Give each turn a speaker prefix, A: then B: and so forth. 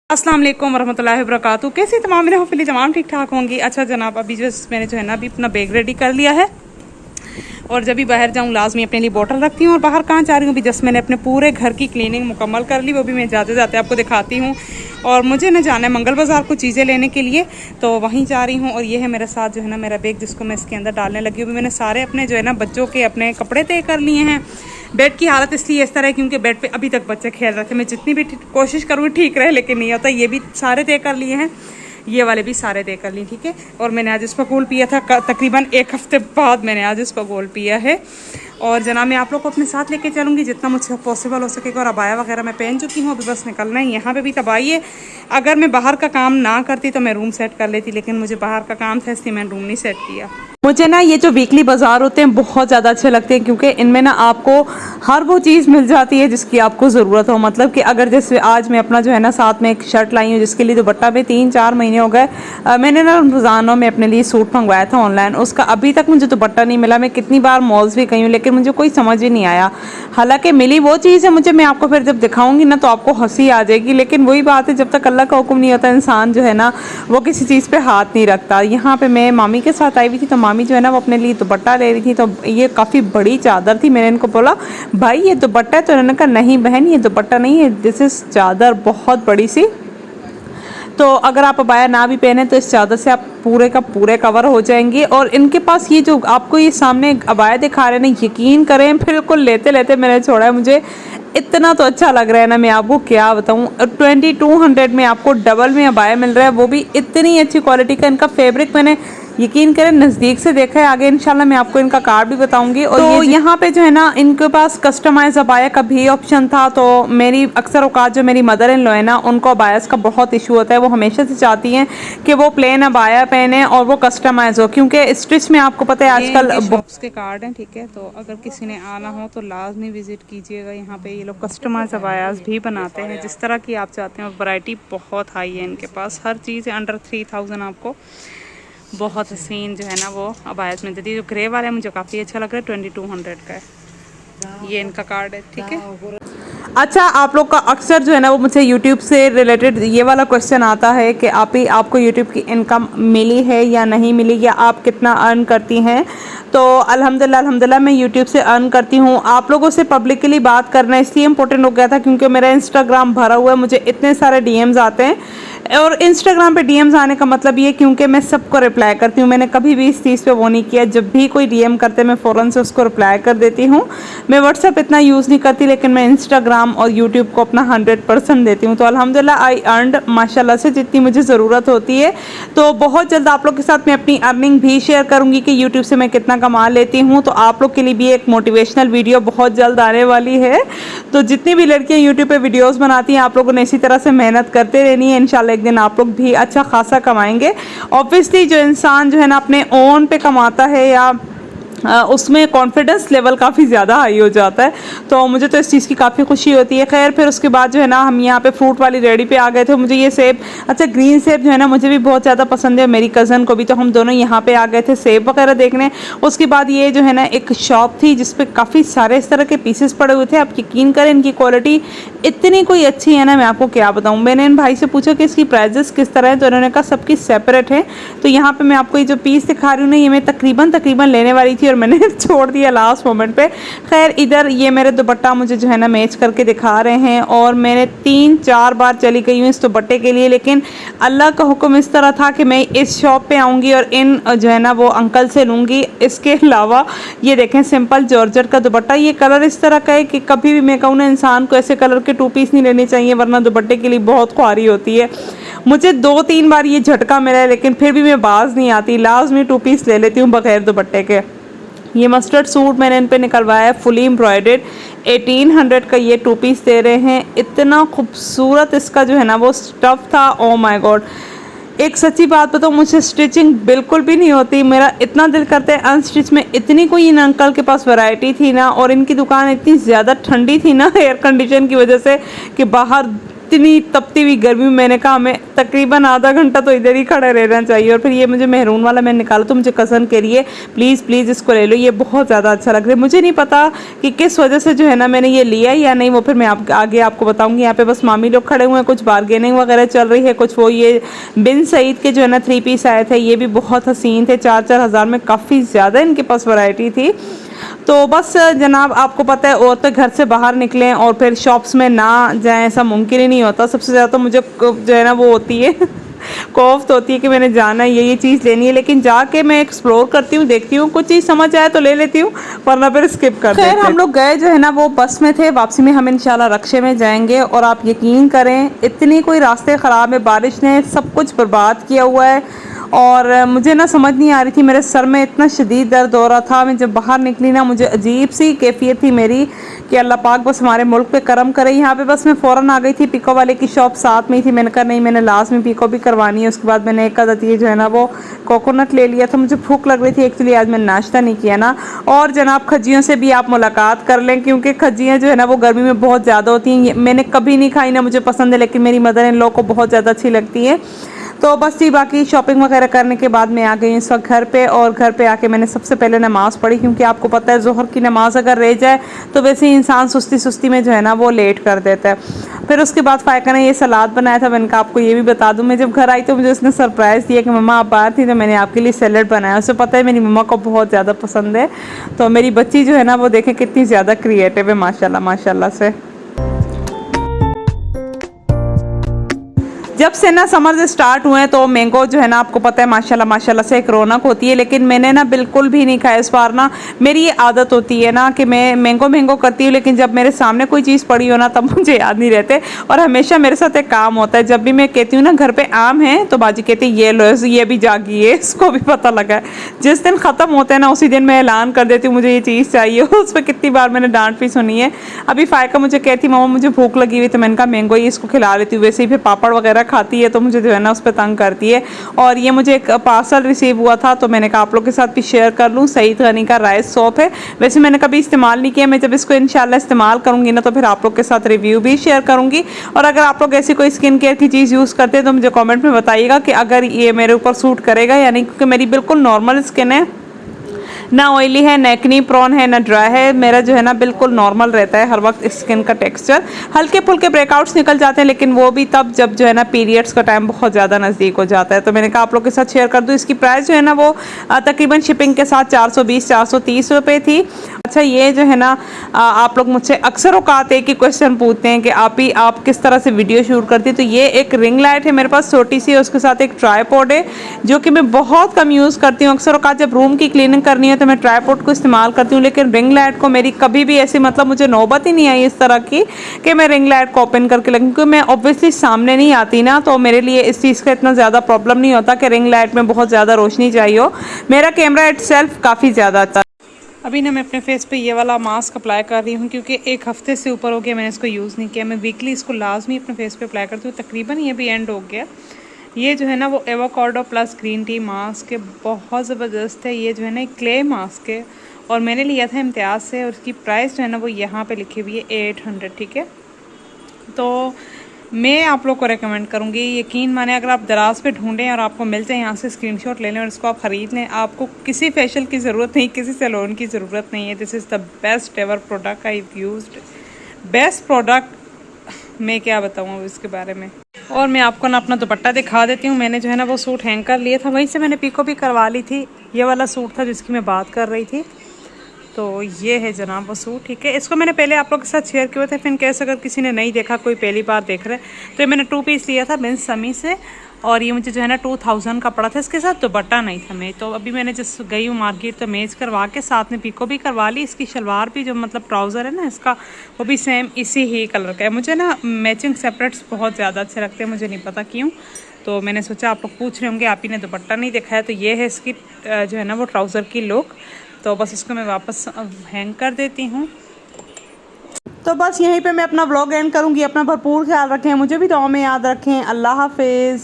A: अस्सलाम वालेकुम वरहमतुल्लाहि वबरकातुहू। कैसी तमाम मेरे होपफुली तमाम ठीक ठाक होंगी। अच्छा जनाब, अभी जस्ट मैंने जो है ना अभी अपना बैग रेडी कर लिया है और जब भी बाहर जाऊँ लाजमी अपने लिए बोतल रखती हूँ। और बाहर कहाँ जा रही हूँ, अभी जस्ट मैंने अपने पूरे घर की क्लीनिंग मुकम्मल कर ली, वो भी मैं जाते जाते आपको दिखाती हूँ। और मुझे ना जाना है मंगल बाज़ार को चीज़ें लेने के लिए, तो वहीं जा रही हूँ। और ये है मेरे साथ जो है ना मेरा बैग, जिसको मैं इसके अंदर डालने लगी हूँ। मैंने सारे अपने जो है ना बच्चों के अपने कपड़े तय कर लिए हैं। बेड की हालत इसलिए इस तरह है क्योंकि बेड पे अभी तक बच्चे खेल रहे थे। मैं जितनी भी कोशिश करूँ ठीक रहे, लेकिन नहीं होता। ये भी सारे तय कर लिए हैं, ये वाले भी सारे तय कर लिए, ठीक है। और मैंने आज इसका गोल पिया था, तकरीबन एक हफ्ते बाद मैंने आज इसका गोल पिया है। और जना मैं आप लोग को अपने साथ लेके चलूँगी जितना मुझसे पॉसिबल हो सकेगा। और अबाया वगैरह मैं पहन चुकी हूँ, अभी बस निकलना है। यहाँ पे भी तबाही है। अगर मैं बाहर का काम ना करती तो मैं रूम सेट कर लेती, लेकिन मुझे बाहर का काम था इसलिए मैंने रूम नहीं सेट किया। मुझे ना ये जो वीकली बाज़ार होते हैं बहुत ज़्यादा अच्छे लगते हैं, क्योंकि इनमें ना आपको हर वो चीज़ मिल जाती है जिसकी आपको ज़रूरत हो। मतलब कि अगर जैसे आज मैं अपना जो है ना साथ में एक शर्ट लाई हूँ जिसके लिए दुपट्टा भी 3-4 महीने हो गए। मैंने ना रमज़ानों में अपने लिए सूट मंगवाया था ऑनलाइन, उसका अभी तक मुझे दुपट्टा नहीं मिला। मैं कितनी बार मॉल्स भी गई हूँ लेकिन मुझे कोई समझ ही नहीं आया। हालांकि मिली वो चीज़ है मुझे, मैं आपको फिर जब दिखाऊंगी ना तो आपको हंसी आ जाएगी। लेकिन वही बात है, जब तक अल्लाह का हुक्म नहीं होता इंसान जो है ना वो किसी चीज़ पे हाथ नहीं रखता। यहाँ पे मैं मामी के साथ आई हुई थी, तो मामी जो है ना वो अपने लिए दुपट्टा ले रही थी। तो ये काफ़ी बड़ी चादर थी। मैंने इनको बोला भाई ये दुपट्टा है, तो इन्होंने कहा नहीं बहन ये दुपट्टा नहीं है, दिस इज़ चादर, बहुत बड़ी सी। तो अगर आप अबाया ना भी पहने तो इस चादर से आप पूरे का पूरे कवर हो जाएंगे। और इनके पास ये जो आपको ये सामने अबाया दिखा रहे हैं ना, यकीन करें बिल्कुल लेते लेते मैंने छोड़ा है। मुझे इतना तो अच्छा लग रहा है ना, मैं आपको क्या बताऊँ। 2200 में आपको डबल में अबाया मिल रहा है, वो भी इतनी अच्छी क्वालिटी का। इनका फैब्रिक मैंने यकीन करें नज़दीक से देखा है। आगे इंशाल्लाह मैं आपको इनका कार्ड भी बताऊंगी। और तो यहाँ पे जो है ना इनके पास कस्टमाइज अबाया का भी ऑप्शन था। तो मेरी अक्सर औकात जो मेरी मदर इन लॉ है ना, उनको अबायास का बहुत इशू होता है। वो हमेशा से चाहती हैं कि वो प्लेन अबाया पहने और वो कस्टमाइज हो, क्योंकि स्टिच में आपको पता है आजकल बॉक्स के कार्ड हैं, ठीक है। तो अगर किसी ने आना हो तो लाजमी विजिट कीजिएगा। यहाँ पे ये लोग कस्टमाइज अबायास भी बनाते हैं जिस तरह की आप चाहते हैं। वैरायटी बहुत हाई है इनके पास, हर चीज़ है अंडर 3000 आपको बहुत हसीन जो है ना वो अबायास मिलती थी। जो ग्रे वाला है मुझे काफ़ी अच्छा लग रहा है, 2200 का है। ये इनका कार्ड है, ठीक है। अच्छा, आप लोग का अक्सर जो है ना वो मुझे YouTube से रिलेटेड ये वाला क्वेश्चन आता है कि आपको YouTube की इनकम मिली है या नहीं मिली, या आप कितना अर्न करती हैं। तो अल्हम्दुलिल्लाह मैं YouTube से अर्न करती हूँ। आप लोगों से पब्लिकली बात करना इसलिए इम्पोर्टेंट हो गया था क्योंकि मेरा इंस्टाग्राम भरा हुआ है, मुझे इतने सारे DMs आते हैं। और इंस्टाग्राम पे DMs आने का मतलब ये क्योंकि मैं सबको रिप्लाई करती हूँ। मैंने कभी भी इस चीज़ पे वो नहीं किया, जब भी कोई DM करते मैं फ़ौरन से उसको रिप्लाई कर देती हूँ। मैं व्हाट्सएप इतना यूज़ नहीं करती, लेकिन मैं इंस्टाग्राम और यूट्यूब को अपना 100% देती हूँ। तो अल्हम्दुलिल्लाह आई अर्नड माशाल्लाह से जितनी मुझे ज़रूरत होती है। तो बहुत जल्द आप लोग के साथ मैं अपनी अर्निंग भी शेयर करूँगी कि यूट्यूब से मैं कितना कमा लेती हूँ। तो आप लोग के लिए भी एक मोटिवेशनल वीडियो बहुत जल्द आने वाली है। तो जितनी भी लड़कियाँ यूट्यूब पर वीडियोज़ बनाती हैं, आप लोगों ने इसी तरह से मेहनत करते रहनी है। इंशाल्लाह एक दिन आप लोग भी अच्छा खासा कमाएंगे। ऑब्वियसली जो इंसान जो है ना अपने ओन पे कमाता है या उसमें कॉन्फिडेंस लेवल काफ़ी ज़्यादा हाई हो जाता है। तो मुझे तो इस चीज़ की काफ़ी खुशी होती है। खैर फिर उसके बाद जो है ना हम यहाँ पे फ्रूट वाली रेडी पे आ गए थे। मुझे ये सेब, अच्छा ग्रीन सेब जो है ना मुझे भी बहुत ज़्यादा पसंद है, मेरी कज़न को भी। तो हम दोनों यहाँ पे आ गए थे सेब वगैरह देखने। उसके बाद ये जो है ना एक शॉप थी जिसपे काफ़ी सारे इस तरह के पीसेस पड़े हुए थे। आप यकीन करें इनकी क्वालिटी इतनी कोई अच्छी है ना, मैं आपको क्या बताऊँ। मैंने इन भाई से पूछा कि इसकी प्राइजेस किस तरह है, तो उन्होंने कहा सबकी सेपरेट है। तो यहाँ पे मैं आपको ये जो पीस दिखा रही हूँ ना, ये मैं तकरीबन लेने वाली थी और मैंने छोड़ दिया लास्ट मोमेंट पे। खैर इधर ये मेरे दुपट्टा मुझे जो है ना मैच करके दिखा रहे हैं, और मैंने 3-4 बार चली गई हूँ इस दुपट्टे के लिए। लेकिन अल्लाह का हुक्म इस तरह था कि मैं इस शॉप पे आऊँगी और इन जो है ना वो अंकल से लूँगी। इसके अलावा ये देखें सिंपल जॉर्जेट का दुपट्टा, ये कलर इस तरह का है कि कभी भी मैं कहूँ ना इंसान को ऐसे कलर के 2 पीस नहीं लेने चाहिए, वरना दुपट्टे के लिए बहुत ख्वारी होती है। मुझे 2-3 बार ये झटका मिला है, लेकिन फिर भी मैं बाज नहीं आती, लाजमी 2 पीस ले लेती हूँ बगैर दुपट्टे के। ये मस्टर्ड सूट मैंने इन पे निकलवाया है, फुली एम्ब्रॉयडर्ड। 1800 का ये 2 पीस दे रहे हैं। इतना खूबसूरत इसका जो है ना वो स्टफ़ था, ओ माय गॉड। एक सच्ची बात बताऊँ, मुझे स्टिचिंग बिल्कुल भी नहीं होती। मेरा इतना दिल करता है अनस्टिच में। इतनी कोई इन अंकल के पास वैरायटी थी ना, और इनकी दुकान इतनी ज़्यादा ठंडी थी ना एयर कंडीशन की वजह से, कि बाहर इतनी तपती हुई गर्मी में मैंने कहा हमें तकरीबन आधा घंटा तो इधर ही खड़े रहना चाहिए। और फिर ये मुझे मेहरून वाला मैंने निकाला तो मुझे कज़न कह रही है प्लीज़ प्लीज़ इसको ले लो, ये बहुत ज़्यादा अच्छा लग रहा है। मुझे नहीं पता कि किस वजह से जो है ना मैंने ये लिया या नहीं, वो फिर मैं आगे आपको बताऊँगी। यहाँ पे बस मामी लोग खड़े हुए हैं, कुछ बार्गेनिंग वगैरह चल रही है, कुछ वो ये बिन सईद के जो है ना 3 पीस आए थे, ये भी बहुत हसीन थे, 4-4 हज़ार में काफ़ी ज़्यादा इनके पास वैरायटी थी। तो बस जनाब आपको पता है औरतें घर से बाहर निकलें और फिर शॉप्स में ना जाएं ऐसा मुमकिन ही नहीं होता। सबसे ज़्यादा तो मुझे जो है ना वो होती है खौफ तो होती है कि मैंने जाना है ये चीज़ लेनी है, लेकिन जाके मैं एक्सप्लोर करती हूँ, देखती हूँ, कुछ चीज़ समझ आए तो ले लेती हूँ वरना फिर स्किप कर देती हूँ। खैर हम लोग गए जो है ना वो बस में थे, वापसी में हम इंशाल्लाह रक्शे में जाएंगे। और आप यकीन करें इतनी कोई रास्ते ख़राब है, बारिश ने सब कुछ बर्बाद किया हुआ है और मुझे ना समझ नहीं आ रही थी, मेरे सर में इतना शदीद दर्द हो रहा था। मैं जब बाहर निकली ना मुझे अजीब सी कैफियत थी मेरी कि अल्लाह पाक बस हमारे मुल्क पे करम करे। यहाँ पे बस मैं फ़ौरन आ गई थी, पिको वाले की शॉप साथ में ही थी, मैंने कहा नहीं मैंने लास्ट में पिको भी करवानी है। उसके बाद मैंने एक आधी जो है ना वो कोकोनट ले लिया था, मुझे भूख लग रही थी एक्चुअली, आज मैंने नाश्ता नहीं किया ना। और जनाब खज्जियों से भी आप मुलाकात कर लें क्योंकि खज्जियाँ जो है ना वो गर्मी में बहुत ज़्यादा होती हैं। मैंने कभी नहीं खाई ना मुझे पसंद है, लेकिन मेरी मदर इन लॉ को बहुत ज़्यादा अच्छी लगती है। तो बस जी बाकी शॉपिंग वगैरह करने के बाद मैं आ गई इस वक्त घर पे। और घर पे आके मैंने सबसे पहले नमाज़ पढ़ी क्योंकि आपको पता है ज़ोहर की नमाज़ अगर रह जाए तो वैसे ही इंसान सुस्ती सुस्ती में जो है ना वो लेट कर देता है। फिर उसके बाद फ़ायका ने ये सलाद बनाया था, मैंने कहा आपको ये भी बता दूँ। मैं जब घर आई तो मुझे उसने सरप्राइज़ दिया कि मम्मा आप बाहर थी तो मैंने आपके लिए सैलेड बनाया। उसे पता है मेरी मम्मा को बहुत ज़्यादा पसंद है। तो मेरी बच्ची जो है ना वो देखें कितनी ज़्यादा क्रिएटिव है माशाल्लाह माशाल्लाह से। जब से ना समर स्टार्ट हुए तो मैंगो जो है ना आपको पता है माशाल्लाह माशाल्लाह से एक रौनक होती है, लेकिन मैंने ना बिल्कुल भी नहीं खाया इस बार ना। मेरी ये आदत होती है ना कि मैं मैंगो करती हूँ, लेकिन जब मेरे सामने कोई चीज़ पड़ी हो ना तब मुझे याद नहीं रहते। और हमेशा मेरे साथ एक काम होता है, जब भी मैं कहती हूँ ना घर पे आम है तो बाजी कहती है ये लो, ये भी जागी है, इसको भी पता लगा है। जिस दिन ख़त्म होते हैं ना उसी दिन मैं ऐलान कर देती हूँ मुझे ये चीज़ चाहिए। उस पर कितनी बार मैंने डांट भी सुनी है। अभी फ़ायका मुझे कहती मामा मुझे भूख लगी हुई, तो मैंने कहा मैंगो ही इसको खिला लेती हूँ, वैसे ही फिर पापड़ वगैरह खाती है तो मुझे जो है ना उस पर तंग करती है। और ये मुझे एक पार्सल रिसीव हुआ था तो मैंने कहा आप लोग के साथ भी शेयर कर लूँ। सईद गनी का राइस सोप है, वैसे मैंने कभी इस्तेमाल नहीं किया, मैं जब इसको इंशाल्लाह इस्तेमाल करूँगी ना तो फिर आप लोग के साथ रिव्यू भी शेयर करूँगी। और अगर आप लोग ऐसी कोई स्किन केयर की चीज़ यूज़ करते हैं तो मुझे कॉमेंट में बताइएगा कि अगर ये मेरे ऊपर सूट करेगा या नहीं, क्योंकि मेरी बिल्कुल नॉर्मल स्किन है, ना ऑयली है, ना एक्नी प्रॉन है, ना ड्राई है। मेरा जो है ना बिल्कुल नॉर्मल रहता है हर वक्त स्किन का टेक्सचर। हल्के फुल्के ब्रेकआउट्स निकल जाते हैं लेकिन वो भी तब जब जो है ना पीरियड्स का टाइम बहुत ज़्यादा नज़दीक हो जाता है। तो मैंने कहा आप लोग के साथ शेयर कर दूँ। इसकी प्राइस जो है ना वो तकरीबन शिपिंग के साथ 420-430 रुपये थी। अच्छा ये जो है ना आप लोग मुझसे अक्सर औकात एक ही क्वेश्चन पूछते हैं कि आप किस तरह से वीडियो शूट करती है। तो ये एक रिंग लाइट है मेरे पास छोटी सी, उसके साथ एक ट्राईपॉड है जो कि मैं बहुत कम यूज़ करती हूँ। अक्सर औकात जब रूम की क्लीनिंग करनी है तो मैं ट्राईपॉड को इस्तेमाल करती हूँ, लेकिन रिंग लाइट को मेरी कभी भी ऐसी मतलब मुझे नौबत ही नहीं आई इस तरह की कि मैं रिंग लाइट को ओपन करके लगूँ, क्योंकि मैं ऑब्वियसली सामने नहीं आती ना, तो मेरे लिए इस चीज़ का इतना ज़्यादा प्रॉब्लम नहीं होता कि रिंग लाइट में बहुत ज़्यादा रोशनी चाहिए हो। मेरा कैमरा इटसेल्फ काफ़ी ज़्यादा अच्छा। अभी ना मैं अपने फेस पे ये वाला मास्क अप्लाई कर रही हूँ क्योंकि एक हफ्ते से ऊपर हो गया मैंने इसको यूज़ नहीं किया। मैं वीकली इसको लाजमी अपने फेस पे अप्लाई करती हूँ। तकरीबन ये भी एंड हो गया। ये जो है ना वो avocado plus green tea mask है, बहुत ज़बरदस्त है। ये जो है ना एक क्ले मास्क है और मैंने लिया था इम्तियाज़ से और उसकी प्राइस जो है ना वो यहाँ पे लिखी हुई है 800, ठीक है। तो मैं आप लोग को रेकमेंड करूँगी, यकीन माने अगर आप दराज पे ढूंढें और आपको मिल जाए यहाँ से स्क्रीनशॉट ले लें और इसको आप ख़रीद लें। आपको किसी फेशियल की ज़रूरत नहीं, किसी सैलून की ज़रूरत नहीं है। This is the best ever product I used, best product. मैं क्या बताऊँ इसके बारे में। और मैं आपको ना अपना दुपट्टा दिखा देती हूँ। मैंने जो है ना वो सूट हैंग कर लिया था, वहीं से मैंने पिको भी करवा ली थी। ये वाला सूट था जिसकी मैं बात कर रही थी। तो ये है जनाब वो सूट, ठीक है। इसको मैंने पहले आप लोग के साथ शेयर किए थे, फिर कैसे अगर किसी ने नहीं देखा, कोई पहली बार देख रहे तो ये मैंने 2 पीस लिया था बिन समी से और ये मुझे जो है ना 2000 का पड़ा था। इसके साथ दुपट्टा नहीं था। मैं तो अभी मैंने जिस गई हूँ मार्केट तो मेज करवा के साथ में पिको भी करवा ली। इसकी शलवार भी जो मतलब ट्राउज़र है ना इसका वो भी सेम इसी ही कलर का है। मुझे ना मैचिंग सेपरेट्स बहुत ज़्यादा अच्छे लगते हैं, मुझे नहीं पता क्यों। तो मैंने सोचा आप लोग पूछ रहे होंगे आप ही ने दुपट्टा नहीं दिखाया, तो ये है इसकी जो है ना वो ट्राउज़र की लुक। तो बस इसको मैं वापस हैंग कर देती हूँ। तो बस यहीं पे मैं अपना व्लॉग एंड करूँगी। अपना भरपूर ख्याल रखें, मुझे भी दुआ में याद रखें। अल्लाह हाफिज़।